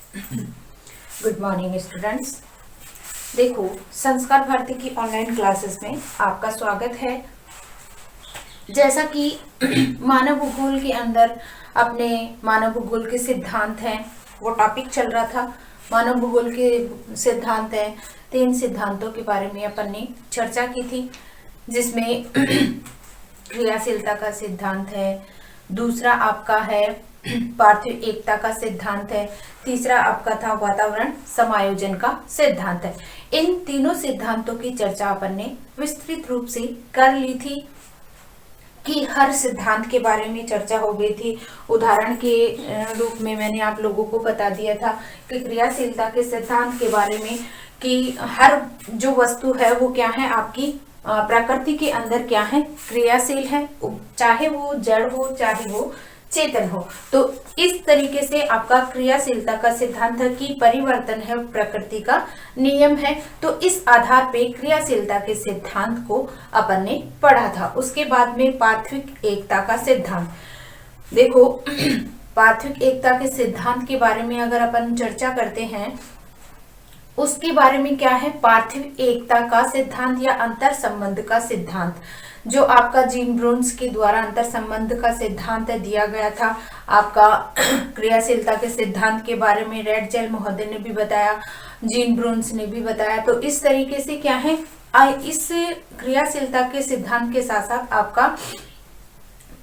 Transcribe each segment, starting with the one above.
Good morning students. देखो, संस्कार भारती की ऑनलाइन क्लासेस में आपका स्वागत है। जैसा कि मानव भूगोल के अंदर अपने मानव भूगोल के सिद्धांत हैं, वो टॉपिक चल रहा था। मानव भूगोल के सिद्धांत हैं, 3 सिद्धांतों के बारे में अपन ने चर्चा की थी, जिसमें क्रियाशीलता का सिद्धांत है, दूसरा आपका है पार्थिव एकता का सिद्धांत है, तीसरा आपका था वातावरण समायोजन का सिद्धांत है। इन तीनों सिद्धांतों की चर्चा अपन ने विस्तृत रूप से कर ली थी कि हर सिद्धांत के बारे में चर्चा हो गई थी। उदाहरण के रूप में मैंने आप लोगों को बता दिया था कि क्रियाशीलता के सिद्धांत के बारे में कि हर जो वस्तु है वो क्या है, आपकी प्रकृति के अंदर क्या है, क्रियाशील है, चाहे वो जड़ हो चाहे वो चेतन हो। तो इस तरीके से आपका क्रियाशीलता का सिद्धांत है कि परिवर्तन है प्रकृति का नियम है। तो इस आधार पे क्रियाशीलता के सिद्धांत को अपन ने पढ़ा था। उसके बाद में पार्थिव एकता का सिद्धांत। देखो, पार्थिव एकता के सिद्धांत के बारे में अगर अपन चर्चा करते हैं, उसके बारे में क्या है, पार्थिव एकता का सिद्धांत या अंतर संबंध का सिद्धांत, जो आपका जीन ब्रून्स के द्वारा अंतर संबंध का सिद्धांत दिया गया था। आपका क्रियाशीलता के सिद्धांत के बारे में रेडजेल महोदय ने भी बताया, जीन ब्रून्स ने भी बताया। तो इस तरीके से क्या है, इस क्रियाशीलता के सिद्धांत के साथ साथ आपका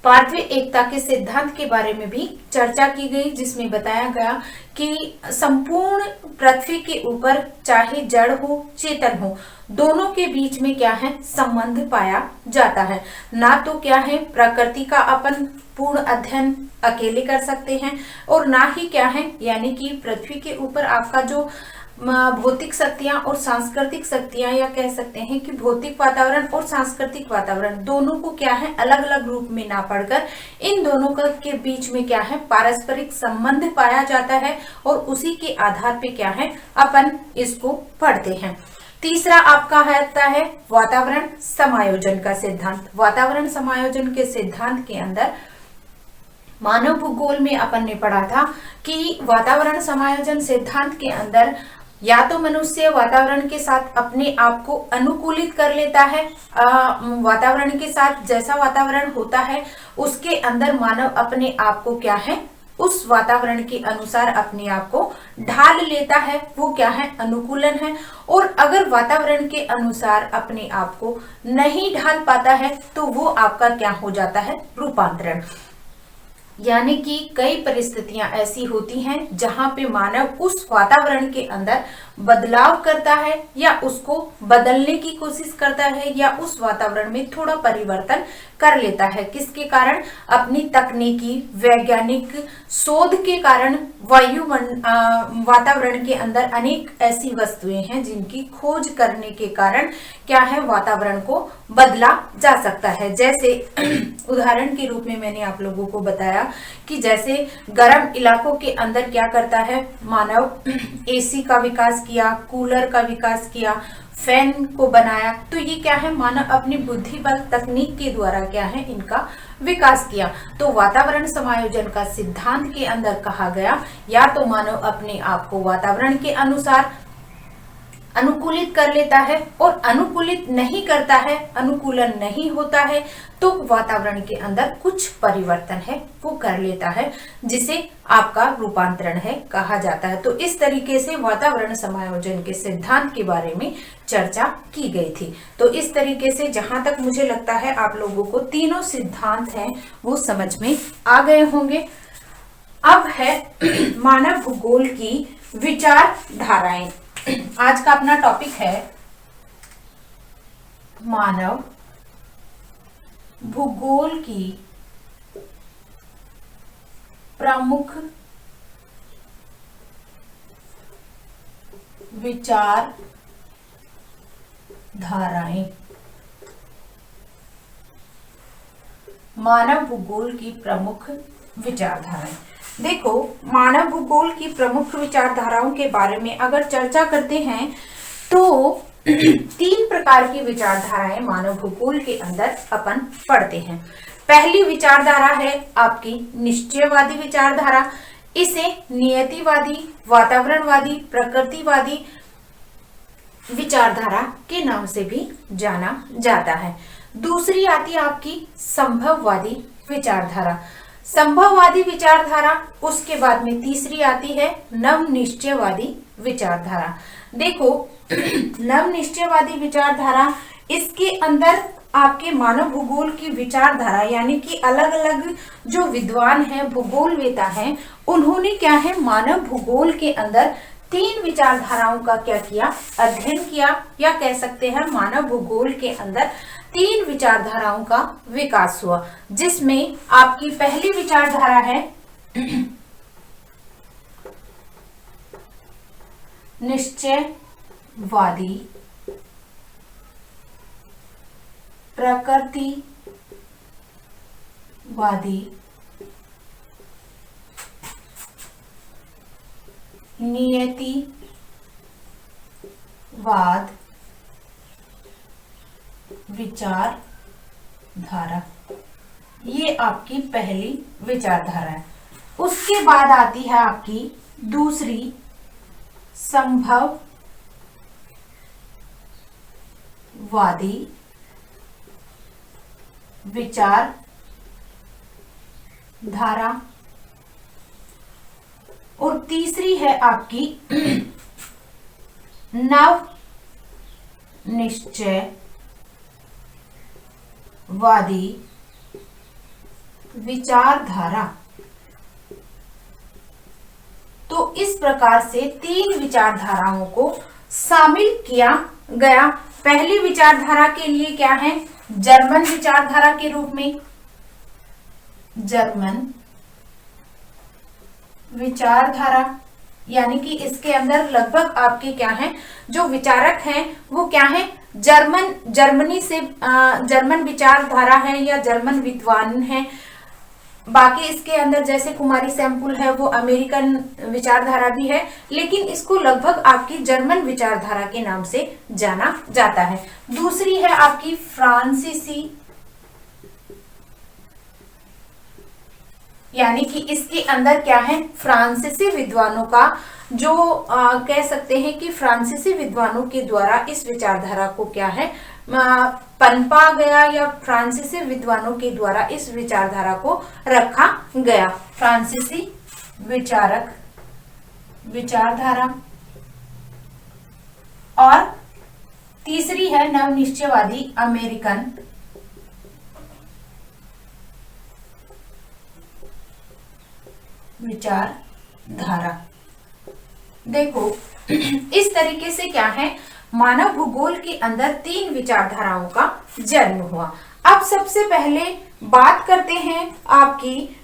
पार्थिव एकता के सिद्धांत के बारे में भी चर्चा की गई, जिसमें बताया गया कि संपूर्ण पृथ्वी के ऊपर चाहे जड़ हो चेतन हो, दोनों के बीच में क्या है, संबंध पाया जाता है। ना तो क्या है, प्रकृति का अपन पूर्ण अध्ययन अकेले कर सकते हैं, और ना ही क्या है, यानी कि पृथ्वी के ऊपर आपका जो भौतिक शक्तियां और सांस्कृतिक शक्तियां, या कह सकते हैं कि भौतिक वातावरण और सांस्कृतिक वातावरण दोनों को क्या है, अलग अलग रूप में ना पढ़कर इन दोनों के बीच में क्या है, पारस्परिक संबंध पाया जाता है, और उसी के आधार पे क्या है, अपन इसको पढ़ते हैं। तीसरा आपका है वातावरण समायोजन का सिद्धांत। वातावरण समायोजन के सिद्धांत के अंदर मानव भूगोल में अपन ने पढ़ा था कि वातावरण समायोजन सिद्धांत के अंदर या तो मनुष्य वातावरण के साथ अपने आप को अनुकूलित कर लेता है, वातावरण के साथ जैसा वातावरण होता है उसके अंदर मानव अपने आप को क्या है, उस वातावरण के अनुसार अपने आप को ढाल लेता है, वो क्या है, अनुकूलन है। और अगर वातावरण के अनुसार अपने आप को नहीं ढाल पाता है तो वो आपका क्या हो जाता है, रूपांतरण। यानी कि कई परिस्थितियां ऐसी होती हैं जहां पे मानव उस वातावरण के अंदर बदलाव करता है या उसको बदलने की कोशिश करता है या उस वातावरण में थोड़ा परिवर्तन कर लेता है। किसके कारण, अपनी तकनीकी वैज्ञानिक शोध के कारण वातावरण के अंदर अनेक ऐसी वस्तुएं हैं जिनकी खोज करने के कारण क्या है, वातावरण को बदला जा सकता है। जैसे उदाहरण के रूप में मैंने आप लोगों को बताया कि जैसे गर्म इलाकों के अंदर क्या करता है, मानव एसी का विकास किया, कूलर का विकास किया, फैन को बनाया। तो ये क्या है, मानव अपनी बुद्धि बल तकनीक के द्वारा क्या है, इनका विकास किया। तो वातावरण समायोजन का सिद्धांत के अंदर कहा गया, या तो मानव अपने आप को वातावरण के अनुसार अनुकूलित कर लेता है, और अनुकूलित नहीं करता है, अनुकूलन नहीं होता है, तो वातावरण के अंदर कुछ परिवर्तन है वो कर लेता है, जिसे आपका रूपांतरण है कहा जाता है। तो इस तरीके से वातावरण समायोजन के सिद्धांत के बारे में चर्चा की गई थी। तो इस तरीके से जहां तक मुझे लगता है आप लोगों को तीनों सिद्धांत हैं वो समझ में आ गए होंगे। अब है मानव भूगोल की विचारधाराएं। आज का अपना टॉपिक है मानव भूगोल की प्रमुख विचारधाराएं। मानव भूगोल की प्रमुख विचारधाराएं। देखो, मानव भूगोल की प्रमुख विचारधाराओं के बारे में अगर चर्चा करते हैं तो 3 प्रकार की विचारधाराएं मानव भूगोल के अंदर अपन पढ़ते हैं। पहली विचारधारा है आपकी निश्चयवादी विचारधारा। इसे नियतिवादी, वातावरणवादी, प्रकृतिवादी विचारधारा के नाम से भी जाना जाता है। दूसरी आती है आपकी संभववादी विचारधारा। संभववादी विचारधारा, उसके बाद में तीसरी आती है नवनिश्चयवादी विचारधारा। देखो नवनिश्चयवादी विचारधारा, इसके अंदर आपके मानव भूगोल की विचारधारा यानी कि अलग अलग जो विद्वान हैं, भूगोलवेता हैं, उन्होंने क्या है मानव भूगोल के अंदर तीन विचारधाराओं का क्या किया, अध्ययन किया, या कह सकते हैं मानव भूगोल के अंदर तीन विचारधाराओं का विकास हुआ, जिसमें आपकी पहली विचारधारा है निश्चयवादी प्रकृतिवादी नियतिवाद विचारधारा। ये आपकी पहली विचारधारा है। उसके बाद आती है आपकी दूसरी संभववादी विचारधारा, और तीसरी है आपकी नवनिश्चयवादी विचारधारा। तो इस प्रकार से तीन विचारधाराओं को शामिल किया गया। पहली विचारधारा के लिए क्या है, जर्मन विचारधारा के रूप में, जर्मन विचारधारा, यानी कि इसके अंदर लगभग आपके क्या है जो विचारक हैं वो क्या है जर्मनी से जर्मन विचारधारा है या जर्मन विद्वान है। बाकी इसके अंदर जैसे कुमारी सैंपुल है वो अमेरिकन विचारधारा भी है, लेकिन इसको लगभग आपकी जर्मन विचारधारा के नाम से जाना जाता है। दूसरी है आपकी फ्रांसीसी, यानी कि इसके अंदर क्या है फ्रांसीसी विद्वानों का जो कह सकते हैं कि फ्रांसीसी विद्वानों के द्वारा इस विचारधारा को क्या है पनपा गया, या फ्रांसीसी विद्वानों के द्वारा इस विचारधारा को रखा गया। फ्रांसीसी विचारधारा। और तीसरी है नवनिश्चयवादी अमेरिकन विचारधारा। देखो इस तरीके से क्या है मानव भूगोल के अंदर तीन विचारधाराओं का जन्म हुआ। अब सबसे पहले बात करते हैं आपकी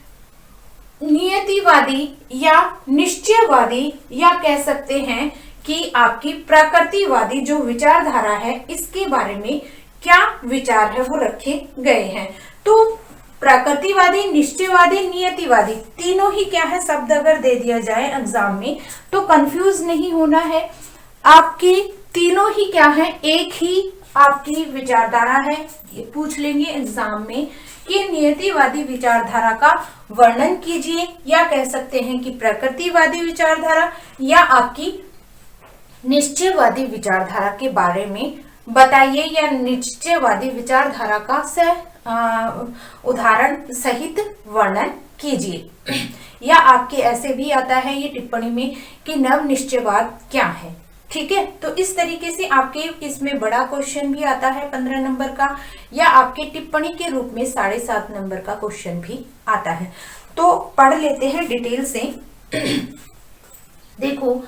नियतिवादी या निश्चयवादी, या कह सकते हैं कि आपकी प्रकृतिवादी जो विचारधारा है इसके बारे में क्या विचार है वो रखे गए हैं। तो प्रकृतिवादी, निश्चयवादी, नियतिवादी तीनों ही क्या है शब्द अगर दे दिया जाए एग्जाम में तो कंफ्यूज नहीं होना है। आपकी तीनों ही क्या है एक ही आपकी विचारधारा है। ये पूछ लेंगे एग्जाम में कि नियतिवादी विचारधारा का वर्णन कीजिए, या कह सकते हैं कि प्रकृतिवादी विचारधारा या आपकी निश्चयवादी विचारधारा के बारे में बताइए, या निश्चयवादी विचारधारा का उदाहरण सहित वर्णन कीजिए। या आपके ऐसे भी आता है ये टिप्पणी में कि नवनिश्चयवाद क्या है। ठीक है, तो इस तरीके से आपके इसमें बड़ा क्वेश्चन भी आता है 15 नंबर का, या आपके टिप्पणी के रूप में 7.5 नंबर का क्वेश्चन भी आता है। तो पढ़ लेते हैं डिटेल से। देखो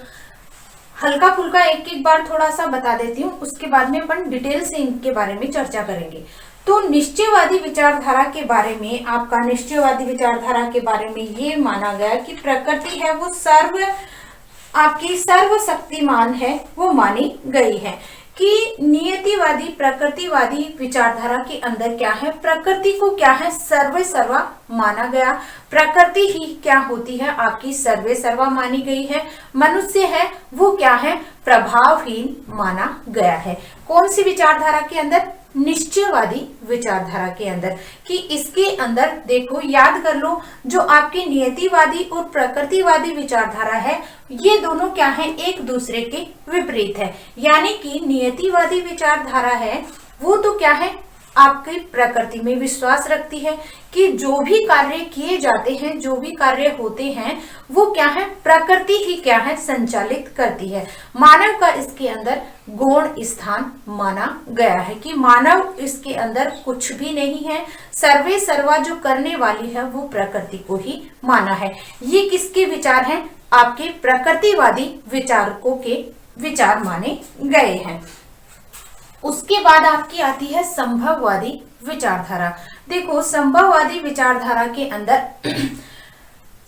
हल्का फुल्का एक एक बार थोड़ा सा बता देती हूँ, उसके बाद में अपन डिटेल से इनके बारे में चर्चा करेंगे। तो निश्चयवादी विचारधारा के बारे में, आपका निश्चयवादी विचारधारा के बारे में ये माना गया कि प्रकृति है वो आपकी सर्वशक्तिमान है, वो मानी गई है। कि नियतिवादी प्रकृतिवादी विचारधारा के अंदर क्या है प्रकृति को क्या है सर्वे सर्वा माना गया। प्रकृति ही क्या होती है आपकी सर्वे सर्वा मानी गई है। मनुष्य है वो क्या है प्रभावहीन माना गया है। कौन सी विचारधारा के अंदर निश्चयवादी विचारधारा के अंदर, कि इसके अंदर देखो याद कर लो, जो आपकी नियतिवादी और प्रकृतिवादी विचारधारा है ये दोनों क्या है, एक दूसरे के विपरीत है। यानी कि नियतिवादी विचारधारा है वो तो क्या है, आपकी प्रकृति में विश्वास रखती है कि जो भी कार्य किए जाते हैं, जो भी कार्य होते हैं वो क्या है, प्रकृति ही क्या है, संचालित करती है। मानव का इसके अंदर गौण स्थान माना गया है कि मानव इसके अंदर कुछ भी नहीं है, सर्वे सर्वा जो करने वाली है वो प्रकृति को ही माना है। ये किसके विचार हैं, आपके प्रकृतिवादी विचारकों के विचार माने गए हैं। उसके बाद आपकी आती है संभववादी विचारधारा। देखो संभववादी विचारधारा के अंदर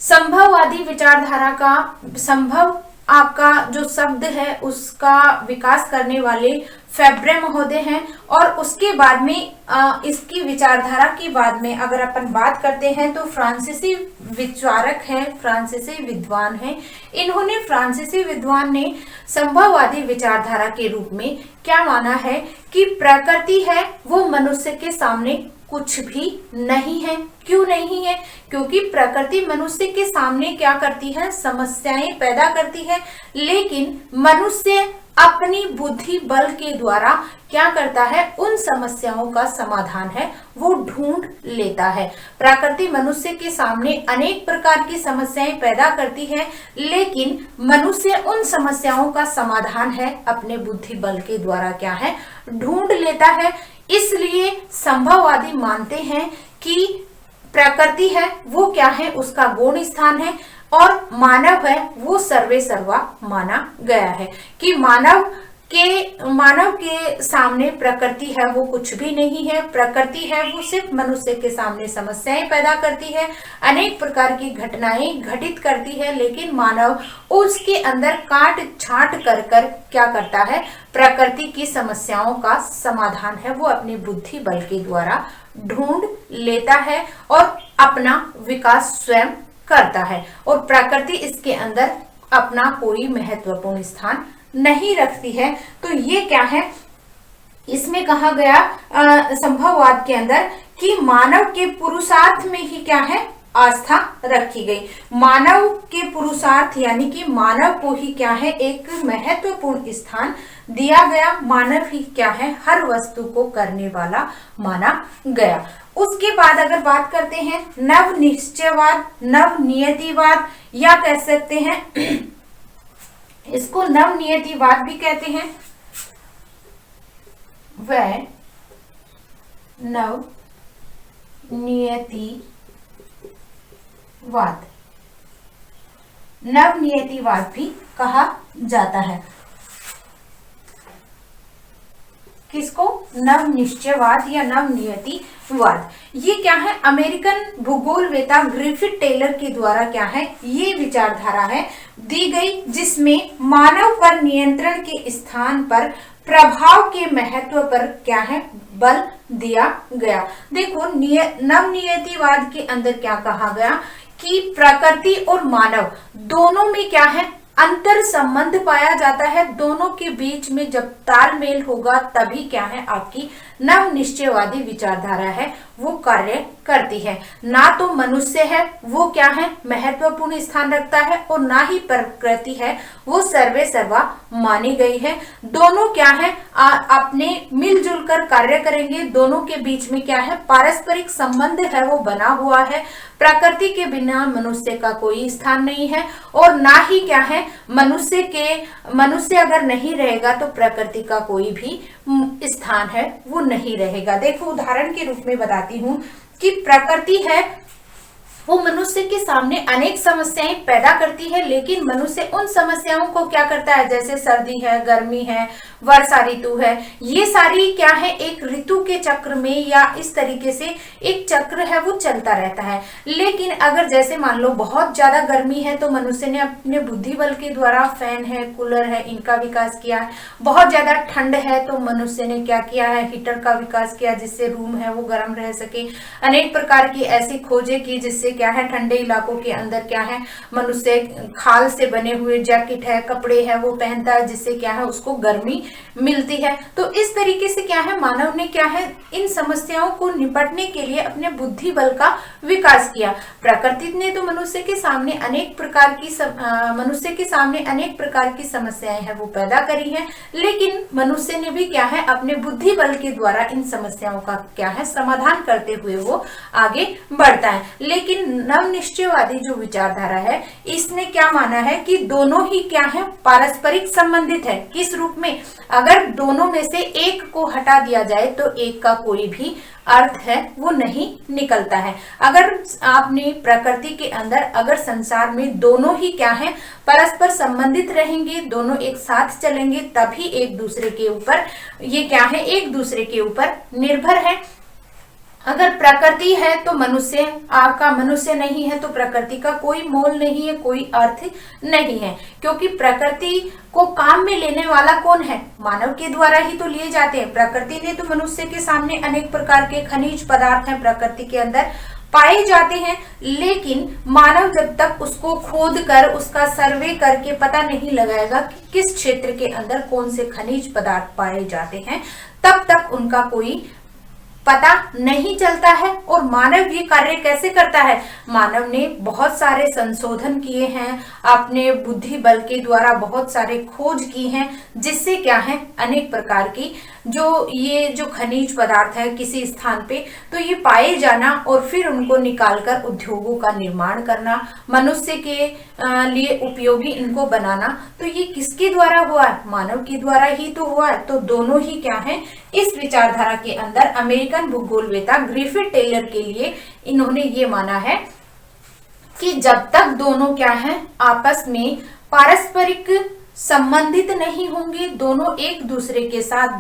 संभववादी विचारधारा का संभव आपका जो शब्द है उसका विकास करने वाले फेब्रे महोदय हैं, और उसके बाद में इसकी विचारधारा के बाद में अगर अपन बात करते हैं तो फ्रांसीसी विचारक हैं, फ्रांसीसी विद्वान हैं। इन्होंने फ्रांसीसी विद्वान ने संभववादी विचारधारा के रूप में क्या माना है कि प्रकृति है वो मनुष्य के सामने कुछ भी नहीं है। क्यों नहीं है, क्योंकि प्रकृति मनुष्य के सामने क्या करती है, समस्याएं पैदा करती है, लेकिन मनुष्य अपनी बुद्धि बल के द्वारा क्या करता है, उन समस्याओं का समाधान है वो ढूंढ लेता है। प्रकृति मनुष्य के सामने अनेक प्रकार की समस्याएं पैदा करती है, लेकिन मनुष्य उन समस्याओं का समाधान है अपने बुद्धि बल के द्वारा क्या है, ढूंढ लेता है। इसलिए संभववादी मानते हैं कि प्रकृति है वो क्या है, उसका गौण स्थान है, और मानव है वो सर्वे सर्वा माना गया है कि मानव के सामने प्रकृति है वो कुछ भी नहीं है। प्रकृति है वो सिर्फ मनुष्य के सामने समस्याएं पैदा करती है, अनेक प्रकार की घटनाएं घटित करती है, लेकिन मानव उसके अंदर काट छांट कर क्या करता है, प्रकृति की समस्याओं का समाधान है वो अपनी बुद्धि बल के द्वारा ढूंढ लेता है और अपना विकास स्वयं करता है, और प्रकृति इसके अंदर अपना कोई महत्वपूर्ण स्थान नहीं रखती है। तो ये क्या है, इसमें कहा गया संभववाद के अंदर कि मानव के पुरुषार्थ में ही क्या है, आस्था रखी गई। मानव के पुरुषार्थ यानी कि मानव को ही क्या है, एक महत्वपूर्ण स्थान दिया गया। मानव ही क्या है, हर वस्तु को करने वाला माना गया। उसके बाद अगर बात करते हैं नव निश्चयवाद, नव नियतिवाद, या कह सकते हैं इसको नव नियतिवाद भी कहते हैं, वह नव नियतिवाद, नव नियतिवाद भी कहा जाता है। किसको, नव निश्चयवाद या नव नियतिवाद। ये क्या है, अमेरिकन भूगोलवेता ग्रिफिथ टेलर के द्वारा क्या है, ये विचारधारा है दी गई, जिसमें मानव पर नियंत्रण के स्थान पर प्रभाव के महत्व पर क्या है, बल दिया गया। देखो नव नियतिवाद के अंदर क्या कहा गया कि प्रकृति और मानव दोनों में क्या है, अंतर संबंध पाया जाता है। दोनों के बीच में जब तालमेल होगा तभी क्या है, आपकी नव निश्चयवादी विचारधारा है वो कार्य करती है। ना तो मनुष्य है वो क्या है, महत्वपूर्ण स्थान रखता है, और ना ही प्रकृति है वो सर्वे सर्वा मानी गई है। दोनों क्या है, अपने मिलजुल कर कार्य करेंगे। दोनों के बीच में क्या है, पारस्परिक संबंध है वो बना हुआ है। प्रकृति के बिना मनुष्य का कोई स्थान नहीं है, और ना ही क्या है, मनुष्य अगर नहीं रहेगा तो प्रकृति का कोई भी स्थान है वो नहीं रहेगा। देखो उदाहरण के रूप में बताती हूँ कि प्रकृति है वो मनुष्य के सामने अनेक समस्याएं पैदा करती है, लेकिन मनुष्य उन समस्याओं को क्या करता है, जैसे सर्दी है, गर्मी है, वर्षा ऋतु है, ये सारी क्या है, एक ऋतु के चक्र में या इस तरीके से एक चक्र है वो चलता रहता है। लेकिन अगर जैसे मान लो बहुत ज्यादा गर्मी है तो मनुष्य ने अपने बुद्धि बल के द्वारा फैन है, कूलर है, इनका विकास किया है। बहुत ज्यादा ठंड है तो मनुष्य ने क्या किया है, हीटर का विकास किया जिससे रूम है वो गर्म रह सके। अनेक प्रकार की ऐसी खोजें की जिससे क्या है, ठंडे इलाकों के अंदर क्या है, मनुष्य खाल से बने हुए जैकेट है, कपड़े है वो पहनता है, जिससे क्या है उसको गर्मी मिलती है। तो इस तरीके से क्या है, मानव ने क्या है, इन समस्याओं को निपटने के लिए अपने बुद्धि बल का विकास किया। प्रकृति ने तो मनुष्य के सामने अनेक प्रकार की समस्याएं हैं वो पैदा करी हैं, लेकिन मनुष्य ने भी क्या है, अपने बुद्धि बल के द्वारा इन समस्याओं का क्या है, समाधान करते हुए वो आगे बढ़ता है। लेकिन नवनिश्चयवादी जो विचारधारा है, इसने क्या माना है कि दोनों ही क्या है, पारस्परिक संबंधित है। किस रूप में, अगर दोनों में से एक को हटा दिया जाए तो एक का कोई भी अर्थ है वो नहीं निकलता है। अगर आपने प्रकृति के अंदर, अगर संसार में दोनों ही क्या है, परस्पर संबंधित रहेंगे, दोनों एक साथ चलेंगे, तभी एक दूसरे के ऊपर ये क्या है, एक दूसरे के ऊपर निर्भर है। अगर प्रकृति है तो मनुष्य, आपका मनुष्य नहीं है तो प्रकृति का कोई मोल नहीं है, कोई अर्थ नहीं है, क्योंकि प्रकृति को काम में लेने वाला कौन है, मानव के द्वारा ही तो लिए जाते हैं। प्रकृति ने तो मनुष्य के सामने अनेक प्रकार के खनिज पदार्थ हैं, प्रकृति के अंदर पाए जाते हैं, लेकिन मानव जब तक उसको खोद कर, उसका सर्वे करके पता नहीं लगाएगा कि किस क्षेत्र के अंदर कौन से खनिज पदार्थ पाए जाते हैं, तब तक उनका कोई पता नहीं चलता है। और मानव ये कार्य कैसे करता है, मानव ने बहुत सारे संशोधन किए हैं, अपने बुद्धि बल के द्वारा बहुत सारे खोज की हैं, जिससे क्या है, अनेक प्रकार की जो खनिज पदार्थ है किसी स्थान पे, तो ये पाए जाना और फिर उनको निकालकर उद्योगों का निर्माण करना, मनुष्य के लिए उपयोगी इनको बनाना, तो ये किसके द्वारा हुआ है, मानव के द्वारा ही तो हुआ है। तो दोनों ही क्या है, इस विचारधारा के अंदर अमेरिकन भूगोलवेता ग्रिफिथ टेलर के लिए इन्होंने ये माना है कि जब तक दोनों क्या है, आपस में पारस्परिक संबंधित नहीं होंगे, दोनों एक दूसरे के साथ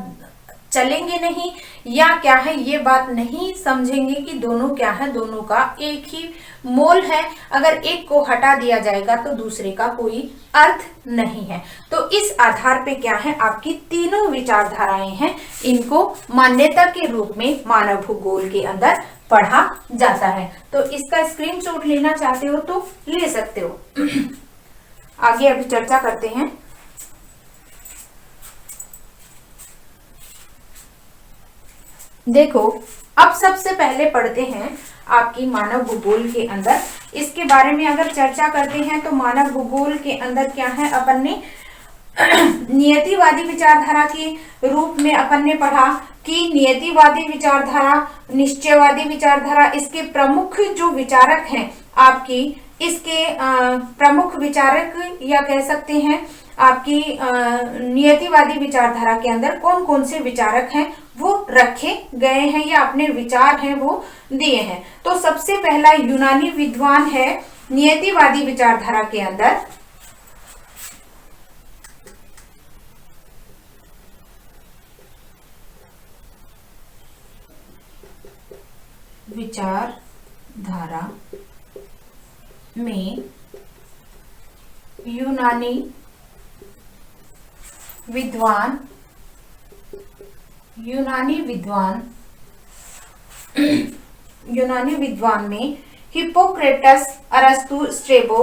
चलेंगे नहीं, या क्या है, ये बात नहीं समझेंगे कि दोनों क्या है, दोनों का एक ही मोल है, अगर एक को हटा दिया जाएगा तो दूसरे का कोई अर्थ नहीं है। तो इस आधार पे क्या है, आपकी तीनों विचारधाराएं हैं, इनको मान्यता के रूप में मानव भूगोल के अंदर पढ़ा जाता है। तो इसका स्क्रीनशॉट लेना चाहते हो तो ले सकते हो। आगे अभी चर्चा करते हैं। देखो, अब सबसे पहले पढ़ते हैं आपकी मानव भूगोल के अंदर, इसके बारे में अगर चर्चा करते हैं तो मानव भूगोल के अंदर क्या है, अपन ने नियतिवादी विचारधारा के रूप में अपन ने पढ़ा कि नियतिवादी विचारधारा, निश्चयवादी विचारधारा, इसके प्रमुख जो विचारक हैं आपकी, इसके प्रमुख विचारक या कह सकते हैं आपकी नियतिवादी विचारधारा के अंदर कौन कौन से विचारक हैं वो रखे गए हैं या अपने विचार हैं वो दिए हैं। तो सबसे पहला यूनानी विद्वान है नियतिवादी विचारधारा के अंदर, विचारधारा में यूनानी विद्वान में हिप्पोक्रेटस, अरस्तु, स्ट्रेबो,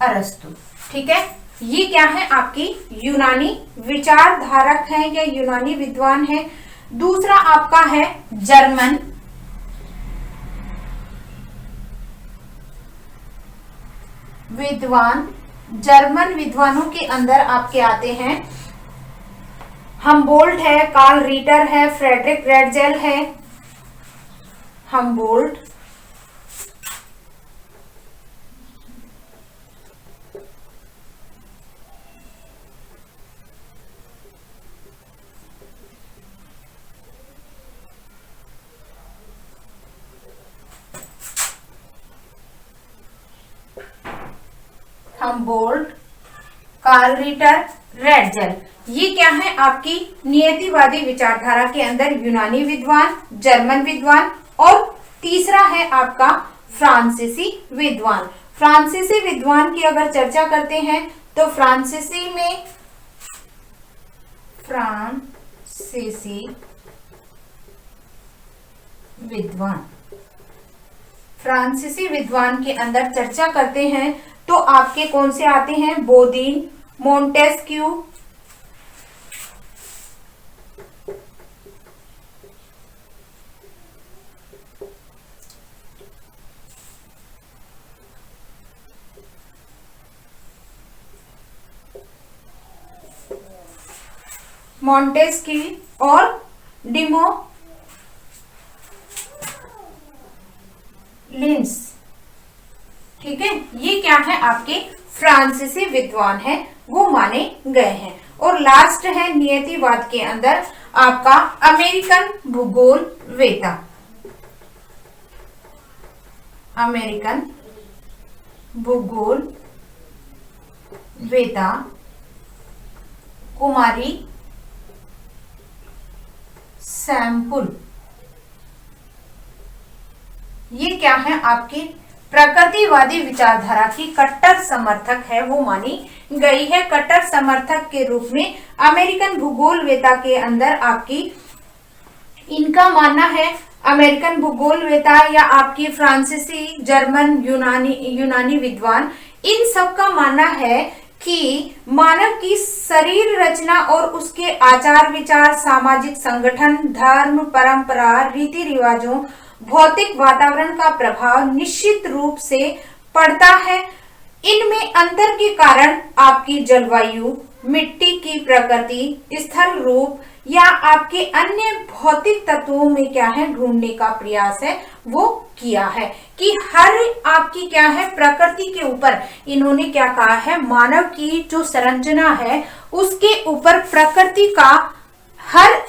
अरस्तु, ठीक है। ये क्या है, आपकी यूनानी विचारधारक हैं या यूनानी विद्वान है। दूसरा आपका है जर्मन विद्वान। जर्मन विद्वानों के अंदर आपके आते हैं हमबोल्ट है, कार्ल रीटर है, फ्रेडरिक रेडजेल है। हमबोल्ट, कार्ल रीटर, रेडजेल, ये क्या है आपकी नियतिवादी विचारधारा के अंदर यूनानी विद्वान, जर्मन विद्वान, और तीसरा है आपका फ्रांसीसी विद्वान। फ्रांसीसी विद्वान की अगर चर्चा करते हैं तो फ्रांसीसी में फ्रांसीसी विद्वान। फ्रांसीसी विद्वान के अंदर चर्चा करते हैं तो आपके कौन से आते हैं? बोदीन, मोंटेस्क्यू, मॉन्टेस्क्यू और डिमोलिन्स। ठीक है, ये क्या है? आपके फ्रांसीसी विद्वान है, वो माने गए हैं। और लास्ट है नियतिवाद के अंदर आपका अमेरिकन भूगोलवेता। अमेरिकन भूगोलवेता कुमारी सैंपुल। ये क्या है? आपकी प्रकृतिवादी विचारधारा की कट्टर समर्थक है, वो मानी गई है। कट्टर समर्थक के रूप में अमेरिकन भूगोलवेता के अंदर आपकी इनका मानना है, अमेरिकन भूगोलवेता या आपकी फ्रांसीसी, जर्मन, यूनानी विद्वान, इन सब का मानना है कि मानव की शरीर रचना और उसके आचार विचार, सामाजिक संगठन, धर्म, परंपरा, रीति रिवाजों, भौतिक वातावरण का प्रभाव निश्चित रूप से पड़ता है। इनमें अंतर के कारण आपकी जलवायु, मिट्टी की प्रकृति, स्थल रूप या आपके अन्य भौतिक तत्वों में क्या है ढूंढने का प्रयास है वो किया है कि हर आपकी क्या है प्रकृति के ऊपर इन्होंने क्या कहा है, मानव की जो संरचना है उसके ऊपर प्रकृति का हर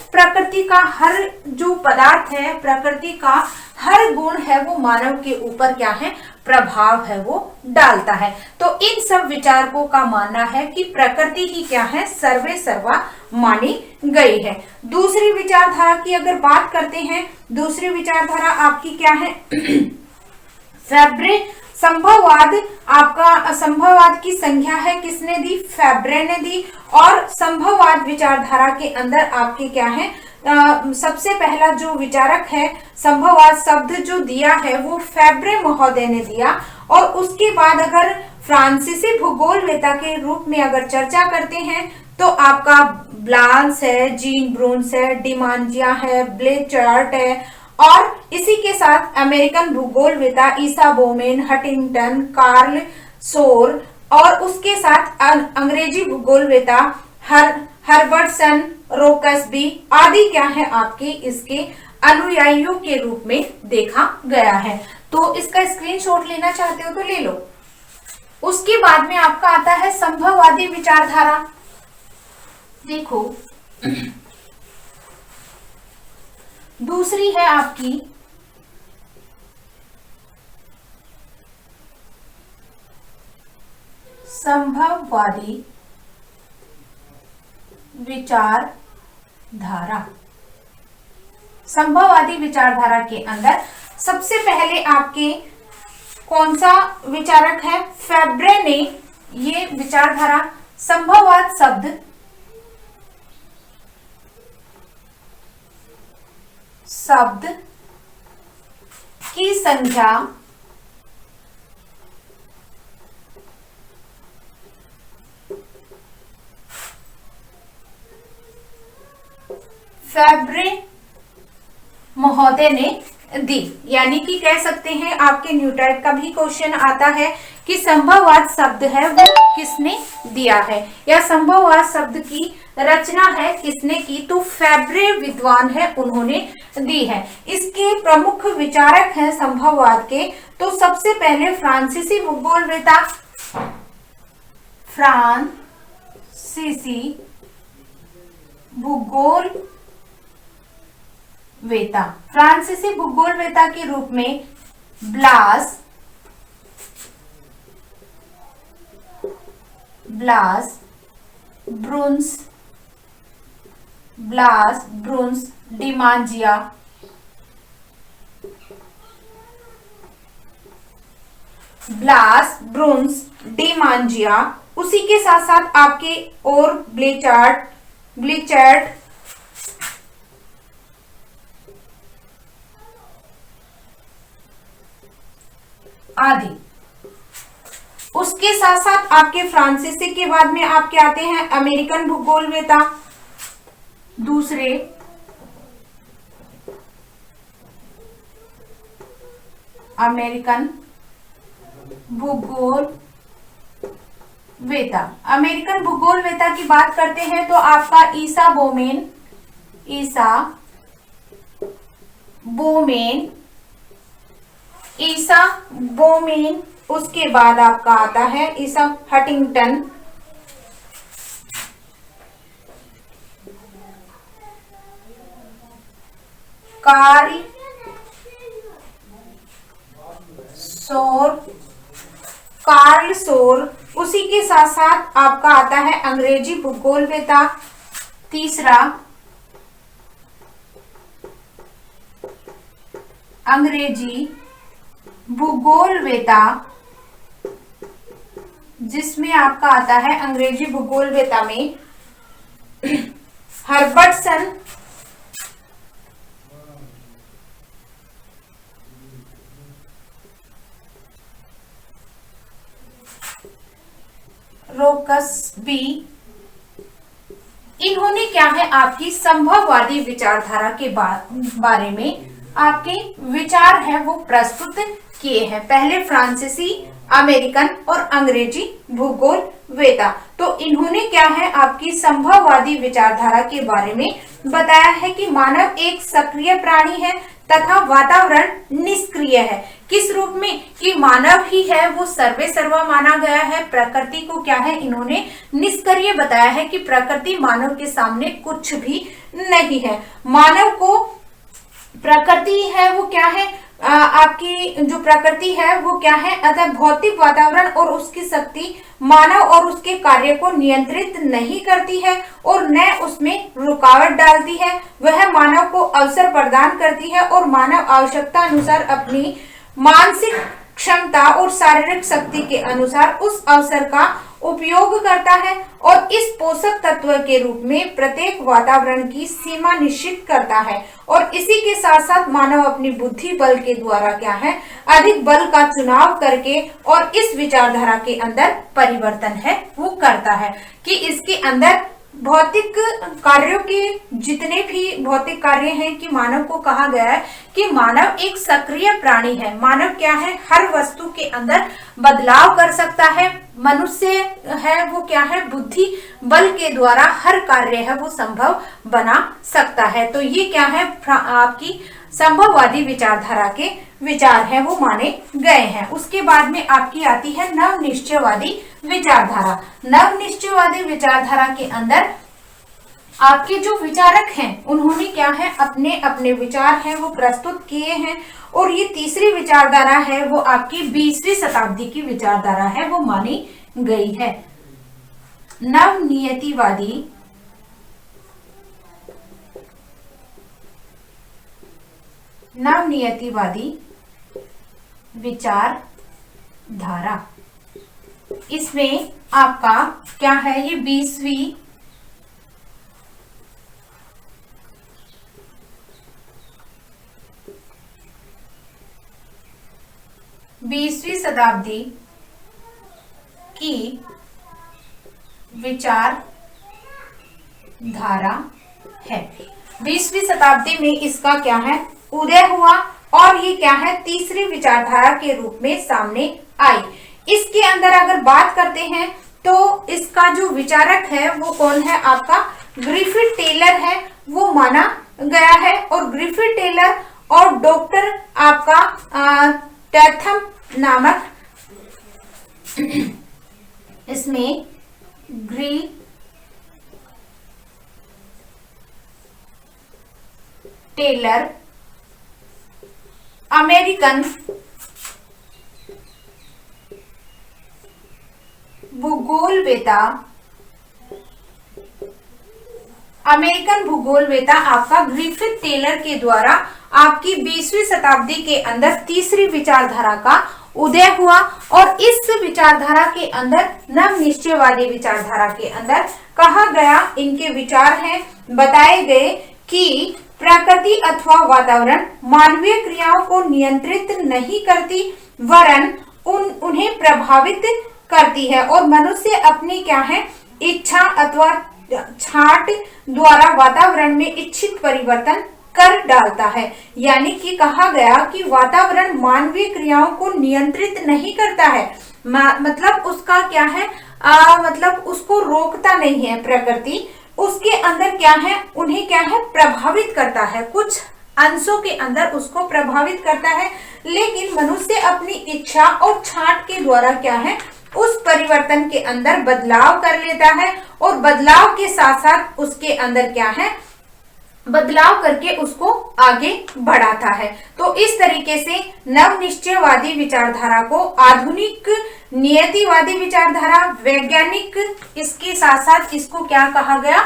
जो पदार्थ है, प्रकृति का हर गुण है वो मानव के ऊपर क्या है प्रभाव है वो डालता है। तो इन सब विचारकों का मानना है कि प्रकृति ही क्या है सर्वे सर्वा मानी गई है। दूसरी विचारधारा की अगर बात करते हैं, दूसरी विचारधारा आपकी क्या है फैब्रे संभववाद। आपका संभववाद की संज्ञा है किसने दी? फैब्रे ने दी। और संभववाद विचारधारा के अंदर आपके क्या है सबसे पहला जो विचारक है संभववाद शब्द जो दिया है वो फैब्रे महोदय ने दिया। और उसके बाद अगर फ्रांसीसी भूगोलवेता के रूप में अगर चर्चा करते हैं तो आपका ब्लांस है, जीन ब्रून्स है, डिमांजिया है, ब्लेचार्ट है और इसी के साथ अमेरिकन भूगोलवेता ईसा बोमेन, हटिंगटन, कार्ल सोर और उसके साथ अंग्रेजी भूगोलवेता हर्बर्टसन, रोकसबी आदि क्या है आपके इसके अनुयायियों के रूप में देखा गया है। तो इसका स्क्रीनशॉट लेना चाहते हो तो ले लो। उसके बाद में आपका आता है संभववादी विचारधारा। देखो दूसरी है आपकी संभववादी विचारधारा। संभववादी विचारधारा के अंदर सबसे पहले आपके कौन सा विचारक है? फैब्रे ने ये विचारधारा संभववाद शब्द की संख्या फैब्रे महोदय ने दी। यानी कि कह सकते हैं आपके न्यूटाइप का भी क्वेश्चन आता है कि संभववाद शब्द है वो किसने दिया है या संभववाद शब्द की रचना है किसने की? तो फैब्रे विद्वान है उन्होंने दी है। इसके प्रमुख विचारक हैं संभववाद के। तो सबसे पहले फ्रांसीसी भूगोलवेता, फ्रांसीसी भूगोलवेता के रूप में ब्लास ब्रून्स, डिमांजिया, उसी के साथ साथ आपके और ब्लेचार्ट, ब्लिचर्ड, आदि। उसके साथ साथ आपके फ्रांसीसी के बाद में आपके आते हैं अमेरिकन भूगोलवेता, दूसरे अमेरिकन भूगोलवेता। अमेरिकन भूगोलवेता की बात करते हैं तो आपका ईसा बोमेन, उसके बाद आपका आता है ईसा हंटिंगटन, कार्ल सोर, उसी के साथ साथ आपका आता है अंग्रेजी भूगोलवेता, तीसरा अंग्रेजी भूगोलवेता, जिसमें आपका आता है अंग्रेजी भूगोलवेता में हर्बर्टसन, रोकसबी। इन्होंने क्या है आपकी संभववादी विचारधारा के बारे में आपके विचार है वो प्रस्तुत किए हैं। पहले फ्रांसीसी, अमेरिकन और अंग्रेजी भूगोलवेता। तो इन्होंने क्या है आपकी संभववादी विचारधारा के बारे में बताया है कि मानव एक सक्रिय प्राणी है तथा वातावरण निष्क्रिय है। किस रूप में? कि मानव ही है वो सर्वे सर्वा माना गया है। प्रकृति को क्या है इन्होंने निष्क्रिय बताया है कि प्रकृति मानव के सामने कुछ भी नहीं है। मानव को प्रकृति है वो क्या है आपकी जो प्रकृति है वो क्या है अतः भौतिक वातावरण और उसकी शक्ति मानव और उसके कार्य को नियंत्रित नहीं करती है और न उसमें रुकावट डालती है। वह मानव को अवसर प्रदान करती है और मानव आवश्यकता अनुसार अपनी मानसिक क्षमता और शारीरिक शक्ति के अनुसार उस अवसर का उपयोग करता है और इस पोषक तत्व के रूप में प्रत्येक वातावरण की सीमा निश्चित करता है। और इसी के साथ साथ मानव अपनी बुद्धि बल के द्वारा क्या है अधिक बल का चुनाव करके और इस विचारधारा के अंदर परिवर्तन है वो करता है कि इसके अंदर भौतिक कार्यों के जितने भी भौतिक कार्य हैं कि मानव को कहा गया है कि मानव एक सक्रिय प्राणी है। मानव क्या है हर वस्तु के अंदर बदलाव कर सकता है। मनुष्य है वो क्या है बुद्धि बल के द्वारा हर कार्य है वो संभव बना सकता है। तो ये क्या है आपकी संभववादी विचारधारा के विचार हैं वो माने गए हैं। उसके बाद में आपकी आती है नवनिश्चयवादी विचारधारा। नवनिश्चयवादी विचारधारा के अंदर आपके जो विचारक हैं उन्होंने क्या है अपने अपने विचार हैं वो प्रस्तुत किए हैं और ये तीसरी विचारधारा है वो आपकी 20वीं शताब्दी की विचारधारा है वो मानी गई है। नवनियतिवादी विचारधारा, इसमें आपका क्या है ये 20वीं शताब्दी की विचारधारा है। 20वीं शताब्दी में इसका क्या है उदय हुआ और ये क्या है तीसरी विचारधारा के रूप में सामने आई। इसके अंदर अगर बात करते हैं तो इसका जो विचारक है वो कौन है आपका ग्रिफिथ टेलर है वो माना गया है। और ग्रिफिथ टेलर और डॉक्टर आपका टैथम नामक इसमें टेलर अमेरिकन भूगोलवेता आपका ग्रिफिथ टेलर के द्वारा आपकी 20वीं शताब्दी के अंदर तीसरी विचारधारा का उदय हुआ और इस विचारधारा के अंदर नवनिश्चयवादी विचारधारा के अंदर कहा गया इनके विचार हैं, बताए गए कि प्रकृति अथवा वातावरण मानवीय क्रियाओं को नियंत्रित नहीं करती, वरन उन्हें प्रभावित करती है और मनुष्य अपनी क्या है इच्छा अथवा छांट द्वारा वातावरण में इच्छित परिवर्तन कर डालता है। यानी कि कहा गया कि वातावरण मानवीय क्रियाओं को नियंत्रित नहीं करता है, मतलब उसका क्या है मतलब उसको रोकता नहीं है प्रकृति, उसके अंदर क्या है उन्हें क्या है प्रभावित करता है, कुछ अंशों के अंदर उसको प्रभावित करता है, लेकिन मनुष्य अपनी इच्छा और छांट के द्वारा क्या है उस परिवर्तन के अंदर बदलाव कर लेता है और बदलाव के साथ साथ उसके अंदर क्या है बदलाव करके उसको आगे बढ़ाता है। तो इस तरीके से नवनिश्चयवादी विचारधारा को आधुनिक नियतिवादी विचारधारा, वैज्ञानिक, इसके साथ साथ इसको क्या कहा गया,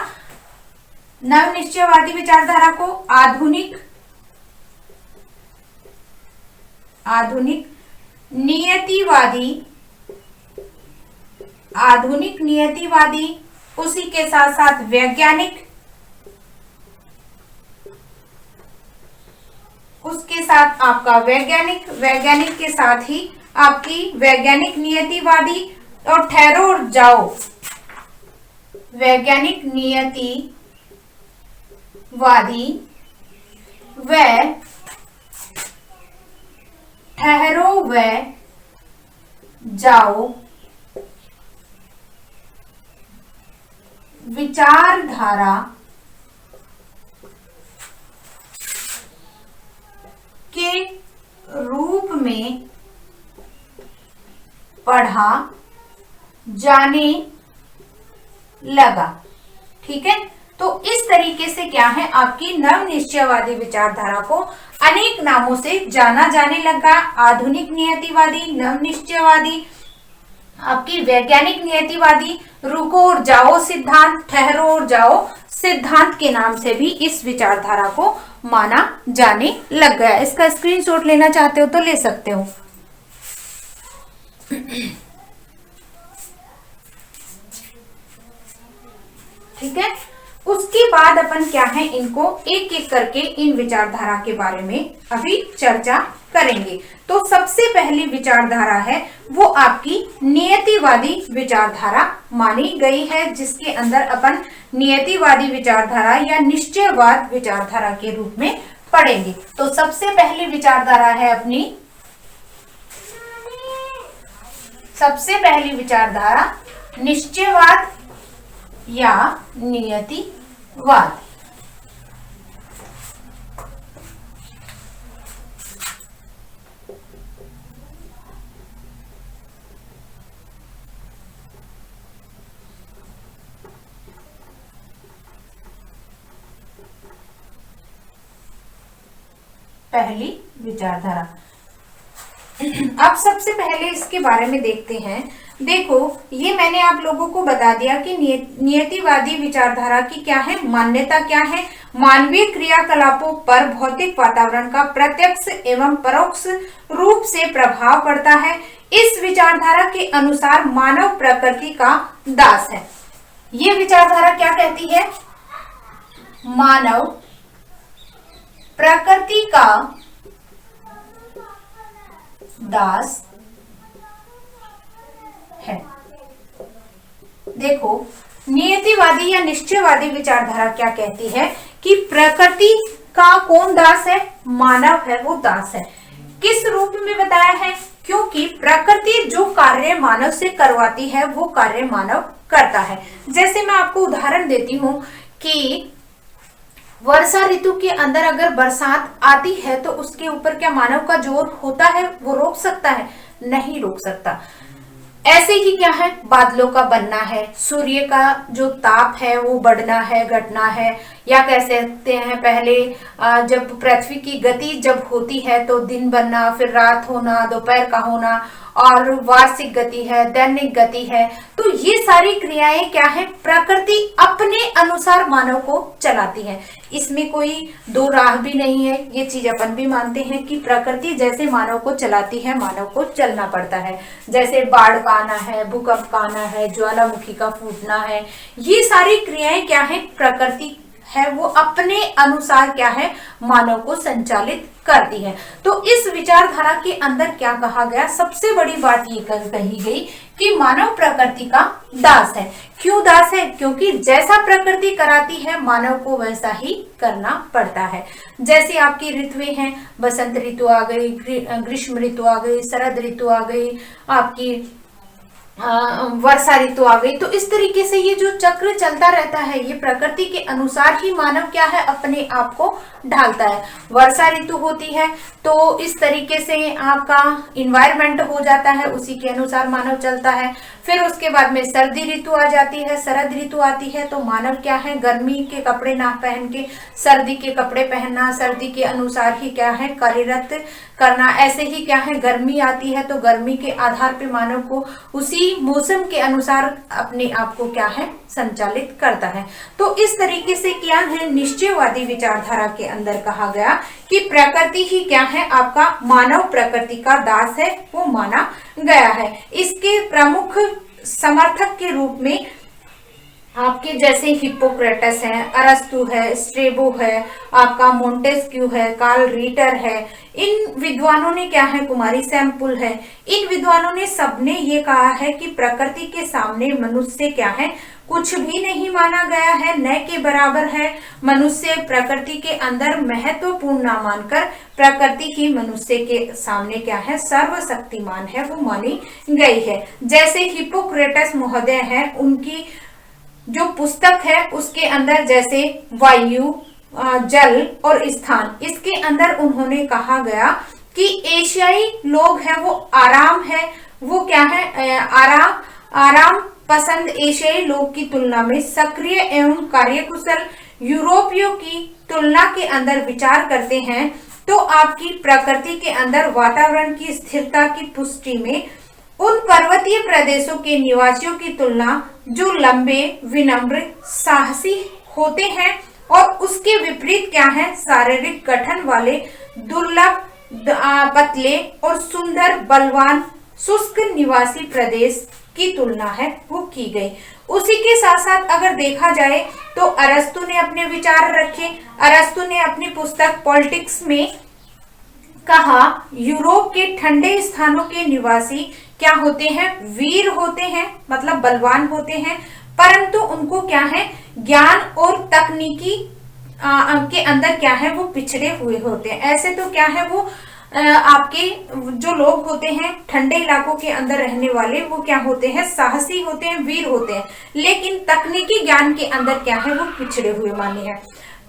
नवनिश्चयवादी विचारधारा को आधुनिक नियतिवादी, उसी के साथ साथ वैज्ञानिक, उसके साथ आपका वैज्ञानिक के साथ ही आपकी वैज्ञानिक नियतिवादी और ठहरो और जाओ, वैज्ञानिक नियतिवादी व ठहरो व जाओ विचारधारा के रूप में पढ़ा जाने लगा। ठीक है, तो इस तरीके से क्या है आपकी नवनिश्चयवादी विचारधारा को अनेक नामों से जाना जाने लगा। आधुनिक नियतिवादी, नवनिश्चयवादी, आपकी वैज्ञानिक नियतिवादी, रुको और जाओ सिद्धांत, ठहरो और जाओ सिद्धांत के नाम से भी इस विचारधारा को माना जाने लग गया। इसका स्क्रीनशॉट लेना चाहते हो तो ले सकते हो। ठीक है, उसके बाद अपन क्या है इनको एक एक करके इन विचारधारा के बारे में अभी चर्चा करेंगे। तो सबसे पहली विचारधारा है वो आपकी नियतिवादी विचारधारा मानी गई है, जिसके अंदर अपन नियतिवादी विचारधारा या निश्चयवाद विचारधारा के रूप में पढ़ेंगे। तो सबसे पहली विचारधारा है अपनी, सबसे पहली विचारधारा निश्चयवाद या नियतिवाद। पहली विचारधारा। अब सबसे पहले इसके बारे में देखते हैं। देखो, ये मैंने आप लोगों को बता दिया कि नियतिवादी विचारधारा की क्या है मान्यता, क्या है मानवीय क्रियाकलापों पर भौतिक वातावरण का प्रत्यक्ष एवं परोक्ष रूप से प्रभाव पड़ता है। इस विचारधारा के अनुसार मानव प्रकृति का दास है। ये विचारधारा क्या कहती है, मानव प्रकृति का दास है। देखो, नियतिवादी या निश्चयवादी विचारधारा क्या कहती है कि प्रकृति का कौन दास है, मानव है वो दास है। किस रूप में बताया है, क्योंकि प्रकृति जो कार्य मानव से करवाती है वो कार्य मानव करता है। जैसे मैं आपको उदाहरण देती हूँ कि वर्षा ऋतु के अंदर अगर बरसात आती है तो उसके ऊपर क्या मानव का जोर होता है, वो रोक सकता है, नहीं रोक सकता। ऐसे ही क्या है, बादलों का बनना है, सूर्य का जो ताप है वो बढ़ना है, घटना है, या कह सकते हैं पहले जब पृथ्वी की गति जब होती है तो दिन बनना, फिर रात होना, दोपहर का होना, और वार्षिक गति है, दैनिक गति है। तो ये सारी क्रियाएं क्या है, प्रकृति अपने अनुसार मानव को चलाती है। इसमें कोई दो राह भी नहीं है। ये चीज अपन भी मानते हैं कि प्रकृति जैसे मानव को चलाती है, मानव को चलना पड़ता है। जैसे बाढ़ का आना है, भूकंप का आना है, ज्वालामुखी का फूटना है, ये सारी क्रियाएं क्या है, प्रकृति है वो अपने अनुसार क्या है, मानव को संचालित करती है। तो इस विचारधारा के अंदर क्या कहा गया, सबसे बड़ी बात ये कही गई कि मानव प्रकृति का दास है। क्यों दास है? क्योंकि जैसा प्रकृति कराती है मानव को वैसा ही करना पड़ता है। जैसे आपकी ऋतुएं हैं, बसंत ऋतु आ गई, ग्रीष्म ऋतु आ गई, शरद ऋतु आ गई, आपकी वर्षा ऋतु आ गई। तो इस तरीके से ये जो चक्र चलता रहता है, ये प्रकृति के अनुसार ही मानव क्या है, अपने आप को ढालता है। वर्षा ऋतु होती है तो इस तरीके से आपका इन्वायरमेंट हो जाता है, उसी के अनुसार मानव चलता है। फिर उसके बाद में सर्दी ऋतु आ जाती है, शरद ऋतु आती है, तो मानव क्या है, गर्मी के कपड़े ना पहन के सर्दी के कपड़े पहनना, सर्दी के अनुसार ही क्या है, कार्यरत करना। ऐसे ही क्या है, गर्मी आती है तो गर्मी के आधार पे मानव को उसी मौसम के अनुसार अपने आप को क्या है, संचालित करता है। तो इस तरीके से क्या है, निश्चयवादी विचारधारा के अंदर कहा गया कि प्रकृति ही क्या है, आपका मानव प्रकृति का दास है, वो माना गया है। इसके प्रमुख समर्थक के रूप में आपके जैसे हिप्पोक्रेटस है, अरस्तु है, स्ट्रेबो है, आपका मोंटेस्क्यू है, कार्ल रीटर है, इन विद्वानों ने क्या है, कुमारी सैम्पुल है, इन विद्वानों ने सबने ये कहा है कि प्रकृति के सामने मनुष्य क्या है, कुछ भी नहीं माना गया है, न के बराबर है। मनुष्य प्रकृति के अंदर महत्वपूर्ण ना मानकर प्रकृति ही मनुष्य के सामने क्या है, सर्वशक्तिमान है, वो मानी गई है। जैसे हिप्पोक्रेटस महोदय है, उनकी जो पुस्तक है उसके अंदर जैसे वायु, जल और स्थान, इसके अंदर उन्होंने कहा गया कि एशियाई लोग हैं वो आराम है, वो क्या है, आराम पसंद एशियाई लोग की तुलना में सक्रिय एवं कार्यकुशल यूरोपियों की तुलना के अंदर विचार करते हैं। तो आपकी प्रकृति के अंदर वातावरण की स्थिरता की पुष्टि में उन पर्वतीय प्रदेशों के निवासियों की तुलना जो लंबे, विनम्र, साहसी होते हैं और उसके विपरीत क्या है, शारीरिक गठन वाले, दुर्लभ, पतले और सुंदर, बलवान, शुष्क निवासी प्रदेश की तुलना है वो की गई। उसी के साथ साथ अगर देखा जाए तो अरस्तु ने अपने विचार रखे। अरस्तु ने अपनी पुस्तक पॉलिटिक्स में कहा, यूरोप के ठंडे स्थानों के निवासी क्या होते हैं, वीर होते हैं, मतलब बलवान होते हैं, परंतु उनको क्या है, ज्ञान और तकनीकी के अंदर क्या है, वो पिछड़े हुए होते हैं। ऐसे तो क्या है, वो आपके जो लोग होते हैं ठंडे इलाकों के अंदर रहने वाले, वो क्या होते हैं, साहसी होते हैं, वीर होते हैं, लेकिन तकनीकी ज्ञान के अंदर क्या है, वो पिछड़े हुए माने हैं।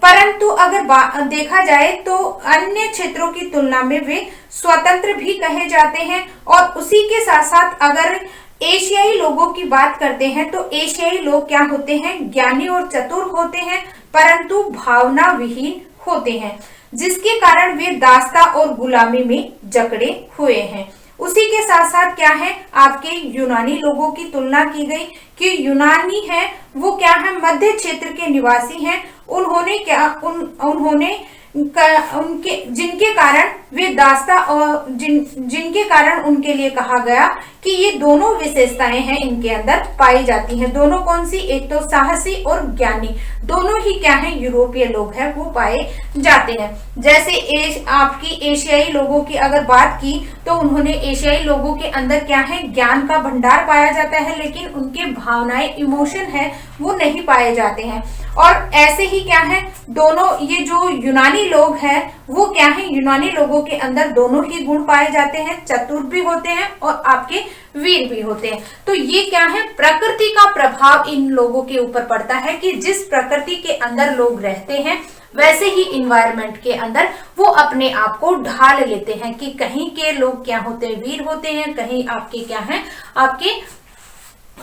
परंतु अगर देखा जाए तो अन्य क्षेत्रों की तुलना में वे स्वतंत्र भी कहे जाते हैं। और उसी के साथ साथ अगर एशियाई लोगों की बात करते हैं तो एशियाई लोग क्या होते हैं, ज्ञानी और चतुर होते हैं, परंतु भावना विहीन होते हैं, जिसके कारण वे दासता और गुलामी में जकड़े हुए हैं। उसी के साथ साथ क्या है, आपके यूनानी लोगों की तुलना की गई कि यूनानी है वो क्या है, मध्य क्षेत्र के निवासी हैं। उन्होंने उनके जिनके कारण वे दास्ता और जिनके कारण उनके लिए कहा गया कि ये दोनों विशेषताएं हैं इनके अंदर पाई जाती हैं। दोनों कौन सी, एक तो साहसी और ज्ञानी, दोनों ही क्या है, यूरोपीय लोग हैं वो पाए जाते हैं। जैसे आपकी एशियाई लोगों की अगर बात की तो उन्होंने एशियाई लोगों के अंदर क्या है, ज्ञान का भंडार पाया जाता है, लेकिन उनके भावनाएं, इमोशन है वो नहीं पाए जाते हैं। और ऐसे ही क्या है, दोनों ये जो यूनानी लोग हैं वो क्या है, यूनानी लोगों के अंदर दोनों ही गुण पाए जाते हैं, चतुर भी होते हैं और आपके वीर भी होते हैं। तो ये क्या है, प्रकृति का प्रभाव इन लोगों के ऊपर पड़ता है कि जिस प्रकृति के अंदर लोग रहते हैं वैसे ही इन्वायरमेंट के अंदर वो अपने आप को ढाल लेते हैं कि कहीं के लोग क्या होते हैं, वीर होते हैं, कहीं आपके क्या है, आपके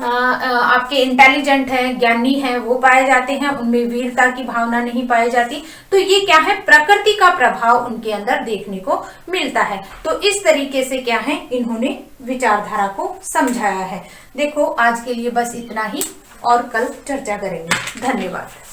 आपके इंटेलिजेंट हैं, ज्ञानी हैं, वो पाए जाते हैं, उनमें वीरता की भावना नहीं पाई जाती। तो ये क्या है, प्रकृति का प्रभाव उनके अंदर देखने को मिलता है। तो इस तरीके से क्या है, इन्होंने विचारधारा को समझाया है। देखो आज के लिए बस इतना ही, और कल चर्चा करेंगे। धन्यवाद।